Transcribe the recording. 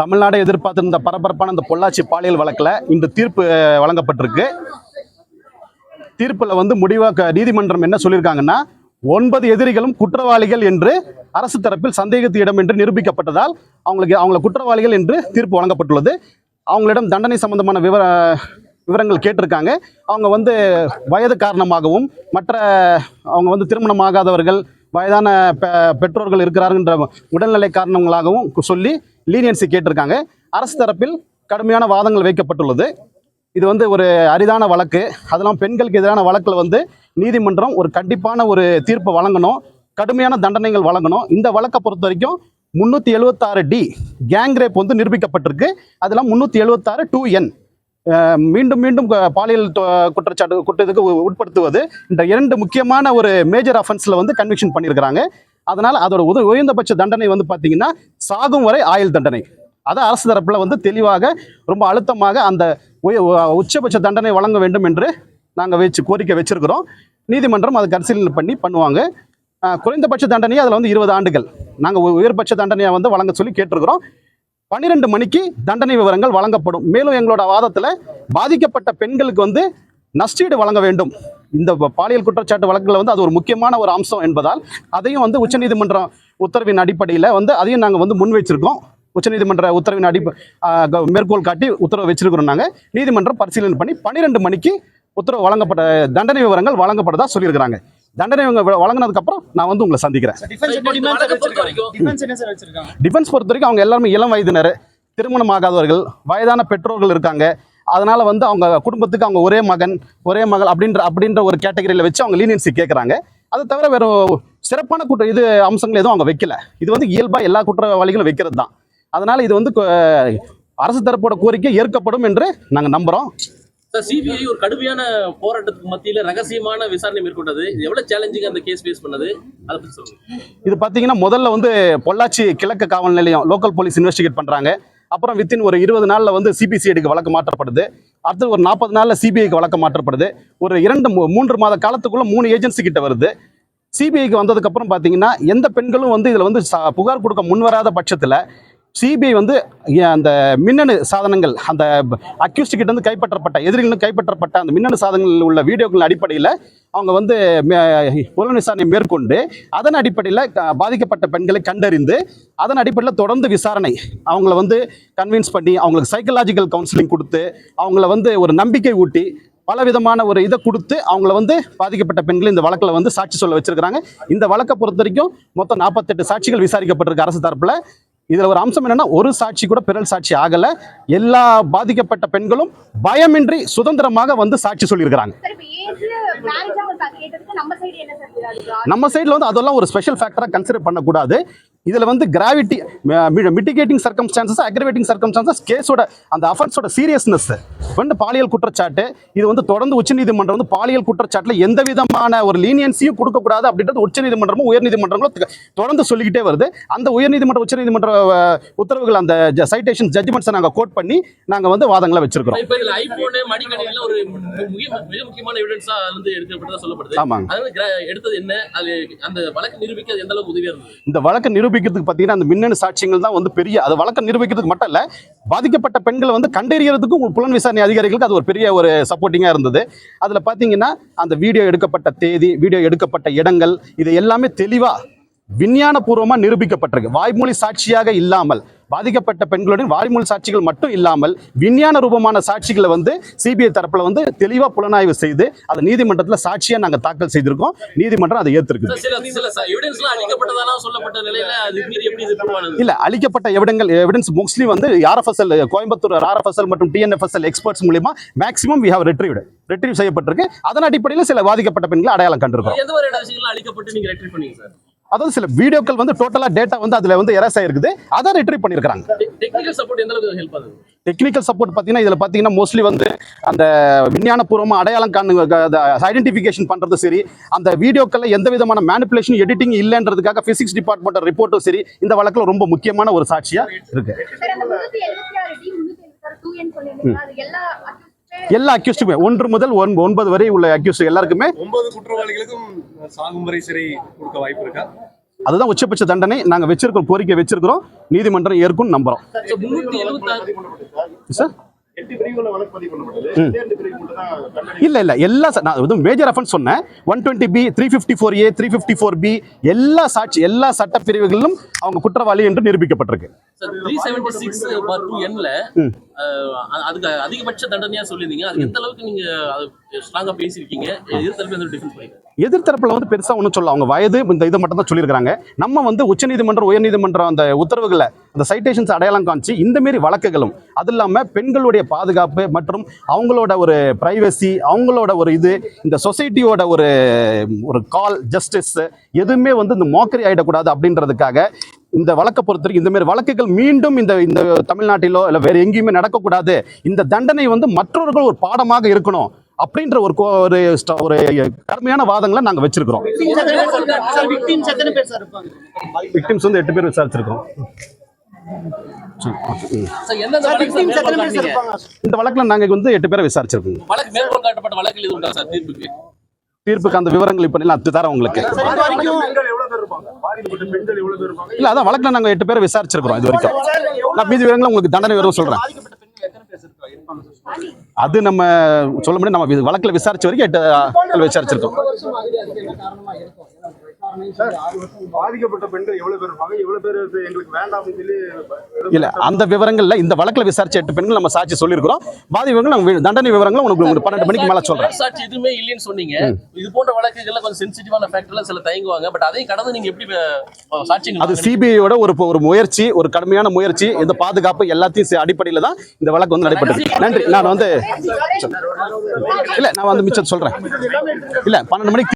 தமிழ்நாடு எதிர்பார்த்திருந்த பரபரப்பான இந்த பொள்ளாச்சி பாலியல் வழக்கில் இன்று தீர்ப்பு வழங்கப்பட்டிருக்கு. தீர்ப்பில் வந்து முடிவாக நீதிமன்றம் என்ன சொல்லியிருக்காங்கன்னா, 9 எதிரிகளும் குற்றவாளிகள் என்று அரசு தரப்பில் சந்தேகத்து இடம் என்று நிரூபிக்கப்பட்டதால் அவங்கள குற்றவாளிகள் என்று தீர்ப்பு வழங்கப்பட்டுள்ளது. அவங்களிடம் தண்டனை சம்பந்தமான விவரங்கள் கேட்டிருக்காங்க. அவங்க வந்து வயது காரணமாகவும் அவங்க வந்து திருமணமாகாதவர்கள், வயதான பெற்றோர்கள் இருக்கிறார்கின்ற உடல்நிலை காரணங்களாகவும் சொல்லி லீனியன்சி கேட்டிருக்காங்க. அரசு தரப்பில் கடுமையான வாதங்கள் வைக்கப்பட்டுள்ளது. இது வந்து ஒரு அரிதான வழக்கு. அதெல்லாம் பெண்களுக்கு எதிரான வழக்கில் வந்து நீதிமன்றம் ஒரு கண்டிப்பான ஒரு தீர்ப்பை வழங்கணும், கடுமையான தண்டனைகள் வழங்கணும். இந்த வழக்கை பொறுத்த வரைக்கும் 376D கேங் ரேப் வந்து நிரூபிக்கப்பட்டிருக்கு. அதெல்லாம் 376 2N மீண்டும் மீண்டும் பாலியல் குற்றத்துக்கு உட்படுத்துவது, இந்த 2 முக்கியமான ஒரு மேஜர் அஃபென்ஸில் வந்து கன்விக்ஷன் பண்ணியிருக்கிறாங்க. அதனால் அதோட உயர்ந்தபட்ச தண்டனை வந்து பார்த்தீங்கன்னா சாகும் வரை ஆயுள் தண்டனை. அதை அரசு தரப்பில் வந்து தெளிவாக ரொம்ப அழுத்தமாக அந்த உச்சபட்ச தண்டனை வழங்க வேண்டும் என்று நாங்கள் கோரிக்கை வச்சிருக்கிறோம். நீதிமன்றம் அதை பரிசீலனை பண்ணுவாங்க. குறைந்தபட்ச தண்டனையை அதில் வந்து 20 ஆண்டுகள் நாங்கள் உயர்பட்ச தண்டனையை வந்து வழங்க சொல்லி கேட்டிருக்கிறோம். 12 மணிக்கு தண்டனை விவரங்கள் வழங்கப்படும். மேலும் எங்களோட வாதத்தில் பாதிக்கப்பட்ட பெண்களுக்கு வந்து நஷ்டீடு வழங்க வேண்டும். இந்த பாலியல் குற்றச்சாட்டு வழக்குல வந்து அது ஒரு முக்கியமான ஒரு அம்சம் என்பதால் அதையும் வந்து உச்சநீதிமன்றம் உத்தரவின் அடிப்படையில் வந்து அதையும் நாங்கள் வந்து முன் வச்சிருக்கோம். உச்சநீதிமன்ற உத்தரவின் மேற்கோள் காட்டி உத்தரவு வச்சிருக்கிறோம். நாங்கள் நீதிமன்றம் பரிசீலனை பண்ணி 12 மணிக்கு உத்தரவு வழங்கப்பட்ட தண்டனை விவரங்கள் வழங்கப்பட்டதா சொல்லியிருக்கிறாங்க. தண்டனை வழங்கினதுக்கு அப்புறம் நான் வந்து உங்களை சந்திக்கிறேன். டிஃபென்ஸ் பொறுத்த வரைக்கும் அவங்க எல்லாருமே இளம் வயதினர், திருமணம் ஆகாதவர்கள், வயதான பெற்றோர்கள் இருக்காங்க. அதனால வந்து அவங்க குடும்பத்துக்கு அவங்க ஒரே மகன் ஒரே மகள் அப்படின்ற ஒரு கேட்டகரியில் வச்சு அவங்க லீனியன்சி கேட்குறாங்க. அதை தவிர வேற சிறப்பான அம்சங்கள் எதுவும் அவங்க வைக்கல. இது வந்து இயல்பாக எல்லா குற்றவாளிகளும் வைக்கிறது தான். அதனால இது வந்து அரசு தரப்போட கோரிக்கை ஏற்கப்படும் என்று நாங்கள் நம்புறோம். சிபிஐ ஒரு கடுமையான போராட்டத்துக்கு மத்தியில ரகசியமான விசாரணை மேற்கொண்டது. இது எவ்வளவு சேலஞ்சிங் அந்த கேஸ் பேஸ் பண்ணது, அதை பத்தி சொல்லுங்க. இது பாத்தீங்கன்னா முதல்ல வந்து பொள்ளாச்சி கிழக்கு காவல் நிலையம் லோக்கல் போலீஸ் இன்வெஸ்டிகேட் பண்றாங்க. அப்புறம் வித்தின் ஒரு 20 நாள்ல வந்து சிபிசிஐடிக்கு வழக்கு மாற்றப்படுது. அடுத்து ஒரு 40 நாள்ல சிபிஐக்கு வழக்கு மாற்றப்படுது. ஒரு 2-3 மாத காலத்துக்குள்ள 3 ஏஜென்சி கிட்ட வருது. சிபிஐக்கு வந்ததுக்கு அப்புறம் பாத்தீங்கன்னா எந்த பெண்களும் வந்து இதுல வந்து புகார் கொடுக்க முன்வராத பட்சத்துல சிபிஐ வந்து அந்த மின்னணு சாதனங்கள், அந்த அக்யூஸ்ட் கிட்ட வந்து கைப்பற்றப்பட்ட எதிரிகளும் கைப்பற்றப்பட்ட அந்த மின்னணு சாதனங்கள் உள்ள வீடியோக்கள் அடிப்படையில் அவங்க வந்து புலன் விசாரணை மேற்கொண்டு அதன் அடிப்படையில் பாதிக்கப்பட்ட பெண்களை கண்டறிந்து அதன் அடிப்படையில் தொடர்ந்து விசாரணை அவங்கள வந்து கன்வின்ஸ் பண்ணி அவங்களுக்கு சைக்கலாஜிக்கல் கவுன்சிலிங் கொடுத்து அவங்கள வந்து ஒரு நம்பிக்கை ஊட்டி பலவிதமான ஒரு இதை கொடுத்து அவங்கள வந்து பாதிக்கப்பட்ட பெண்கள் இந்த வழக்கில் வந்து சாட்சி சொல்ல வச்சிருக்கிறாங்க. இந்த வழக்கை பொறுத்த வரைக்கும் மொத்தம் 48 சாட்சிகள் விசாரிக்கப்பட்டிருக்கு அரசு தரப்பில். இதுல ஒரு அம்சம் என்னன்னா, ஒரு சாட்சி கூட பிறல் சாட்சி ஆகல. எல்லா பாதிக்கப்பட்ட பெண்களும் பயமின்றி சுதந்திரமாக வந்து சாட்சி சொல்லியிருக்கிறாங்க. நம்ம சைட்ல வந்து அதெல்லாம் ஒரு ஸ்பெஷல் ஃபேக்டரா கன்சிடர் பண்ணக்கூடாது. இதுல வந்து கிராவிட்டி, மிட்டிகேட்டிங் சர்க்கம்ஸ்டான்சஸ், அக்ரிவேட்டிங் சர்க்கம்ஸ்டான்சஸ், கேஸோட அந்த அஃபென்ஸோட சீரியஸ்னஸ் வந்து பாலியல் குற்றச்சாட்டு. இது வந்து தொடர்ந்து உச்சநீதிமன்றம் வந்து பாலியல் குற்றச்சாட்டுல எந்த விதமான ஒரு லீனியன்சியும் கொடுக்கக்கூடாது அப்படின்றது உச்சநீதிமன்றமும் உயர்நீதிமன்றங்களும் தொடர்ந்து சொல்லிக்கிட்டே வருது. அந்த உயர்நீதிமன்ற உச்சநீதிமன்ற உத்தரவுகள், அந்த சைட்டேஷன் ஜட்ஜ்மெண்ட்ஸை நாங்கள் கோட் பண்ணி நாங்கள் வந்து வாதங்களை வச்சிருக்கிறோம். இந்த வழக்கு நிரூபிக்கிறதுக்கு பார்த்தீங்கன்னா அந்த மின்னணு சாட்சியங்கள் தான் வந்து பெரிய, அது வழக்கு நிரூபிக்கிறதுக்கு மட்டும் இல்ல, பாதிக்கப்பட்ட பெண்களை வந்து கண்டறியறதுக்கும் புலன் விசாரணை அதிகாரிகளுக்கு அது ஒரு பெரிய ஒரு சப்போர்ட்டிங்கா இருந்தது. அதுல பாத்தீங்கன்னா அந்த வீடியோ எடுக்கப்பட்ட தேதி, வீடியோ எடுக்கப்பட்ட இடங்கள், இது எல்லாமே தெளிவா விஞ்ஞான பூர்வமா நிரூபிக்கப்பட்டிருக்கு. வாய்மொழி சாட்சியாக இல்லாமல், பாதிக்கப்பட்ட பெண்களுடன் வாய்மொழி சாட்சிகள் மட்டும் இல்லாமல் விஞ்ஞான ரூபமான சாட்சிகளை வந்து சிபிஐ தரப்புல வந்து தெளிவா புலனாய்வு செய்து அதை நீதிமன்றத்தில் சாட்சியா நாங்கள் தாக்கல் செய்திருக்கோம். நீதிமன்றம் அதை ஏற்றிருக்கு. இல்ல, அளிக்கப்பட்ட எவிடன்ஸ் மோஸ்ட்லி வந்து ஆர்எஃப்எஸ்எல், கோயம்புத்தூர் ஆர்எஃப்எஸ்எல் மற்றும் டிஎன்எஃப்எஸ்எல் எக்ஸ்பர்ட்ஸ் மூலமா மேக்ஸிமம் we have retrieved செய்யப்பட்டிருக்கு. அதன் அடிப்படையில் சில பாதிக்கப்பட்ட பெண்களை அடையாளம் கண்டிருக்கோம். அதாவது சில வீடியோக்கள் வந்து டோட்டலா டேட்டா வந்து அதுல வந்து எரஸ் ஆயிருக்குது, அதை ரிட்ரீவ் பண்ணிருக்காங்க. டெக்னிக்கல் சப்போர்ட் பாத்தீங்கன்னா இதுல பாத்தீங்கன்னா மோஸ்ட்லி வந்து அந்த விஞ்ஞான பூர்வமா அடையாளம் ஐடென்டிஃபிகேஷன் பண்றது சரி, அந்த வீடியோக்கள்ல எந்த விதமான மேனிபுலேஷன் எடிட்டிங் இல்லன்றதுக்காக பிசிக்ஸ் டிபார்ட்மெண்ட் ரிப்போர்ட்டும் சரி இந்த வழக்குல ரொம்ப முக்கியமான ஒரு சாட்சியா இருக்கு. எல்லா அக்யூஸ்டுமே 1 முதல் 9 வரை உள்ள அக்யூஸ்ட் எல்லாருக்குமே 9 குற்றவாளிகளுக்கும் சாகும் வரை சிறை கொடுக்க வாய்ப்பு இருக்கா? அதுதான் உச்சபட்ச தண்டனை நாங்கள் வச்சிருக்கிறோம், கோரிக்கை வச்சிருக்கிறோம், நீதிமன்றம் ஏற்கும் நம்புறோம். 376 சார் இல்ல எல்லா மேஜர் அஃபென்ஸ் சொன்னேன். 120B, 354A, 354B எல்லா சட்ட பிரிவுகளிலும் அவங்க குற்றவாளி என்று நிரூபிக்கப்பட்டிருக்கு. 376(2)N அதுக்கு அதிகபட்ச தண்டனையா சொல்லிருந்தீங்க. அது எந்த அளவுக்கு நீங்க ஸ்ட்ராங்கா பேசிருக்கீங்க? எதிர்த்தரப்பு டிஃபென்ஸ் பண்ணிருக்கீங்க? எதிர்த்தரப்புல வந்து பெருசா ஒன்றும் சொல்ல, அவங்க வயது இந்த இதை மட்டும் தான் சொல்லியிருக்காங்க. நம்ம வந்து உச்சநீதிமன்றம், உயர்நீதிமன்றம் அந்த உத்தரவுகளை, அந்த சைட்டேஷன்ஸ் அடையாளம் காமிச்சு இந்த மாரி வழக்குகளும், அது இல்லாமல் பெண்களுடைய பாதுகாப்பு மற்றும் அவங்களோட ஒரு பிரைவசி, அவங்களோட ஒரு இது, இந்த சொசைட்டியோட ஒரு கால் ஜஸ்டிஸ் எதுவுமே வந்து இந்த மோக்கரி ஆயிடக்கூடாது அப்படின்றதுக்காக இந்த வழக்கை பொறுத்தவரைக்கும் இந்த மாதிரி வழக்குகள் மீண்டும் இந்த தமிழ்நாட்டிலோ இல்லை வேற எங்கேயுமே நடக்கக்கூடாது, இந்த தண்டனை வந்து மற்றவர்கள் ஒரு பாடமாக இருக்கணும் அப்படின்ற ஒரு கடுமையான வாதங்களை நாங்க வச்சிருக்கிறோம். விக்டிம்ஸ் வந்து 8 பேர் விசாரிச்சிருக்கோம். இந்த வழக்குல நாங்க வந்து 8 பேரை விசாரிச்சிருக்கோம். தீர்ப்புக்கு அந்த விவரங்கள் இப்ப நான் தரேன் உங்களுக்கு. இல்ல அதான் வழக்குல நாங்க 8 பேரை விசாரிச்சிருக்கிறோம் இது வரைக்கும். நான் மீதி விவரங்களை உங்களுக்கு தண்டனை விவரம் சொல்றேன். அது நம்ம சொல்ல முடியும். நம்ம வழக்குல விசாரிச்ச வரைக்கும் 8 விசாரிச்சிருக்கோம். பாதிக்கப்பட்ட பெண்கள் எவ்வளவு பேர் இருப்பாங்க, எவ்வளவு பேர் எங்களுக்கு வேண்டாம் சொல்லி இல்ல அந்த விவரங்கள்ல இந்த வழக்குல விசாரிச்ச 8 பெண்கள் நம்ம சாட்சி சொல்லியிருக்கிறோம். பாதி விவரங்கள் தண்டனை விவரங்கள் உங்களுக்கு 12 மணிக்கு மேல சொல்றேன். சாட்சி எதுவுமே இல்லைன்னு சொன்னீங்க. இது போன்ற வழக்குகள்ல கொஞ்சம் சென்சிட்டிவான ஃபேக்டர்ல சில தயங்குவாங்க. பட் அதையும் கடந்து நீங்க எப்படி சாட்சி? அது சிபிஐயோட ஒரு முயற்சி, ஒரு கடுமையான முயற்சி, இந்த பாதுகாப்பு எல்லாத்தையும் அடிப்படையில தான் இந்த வழக்கு வந்து நடைபெற்றது. நன்றி. நான் வந்து இல்ல நான் வந்து மிச்சம் சொல்றேன். இல்ல 12 மணிக்கு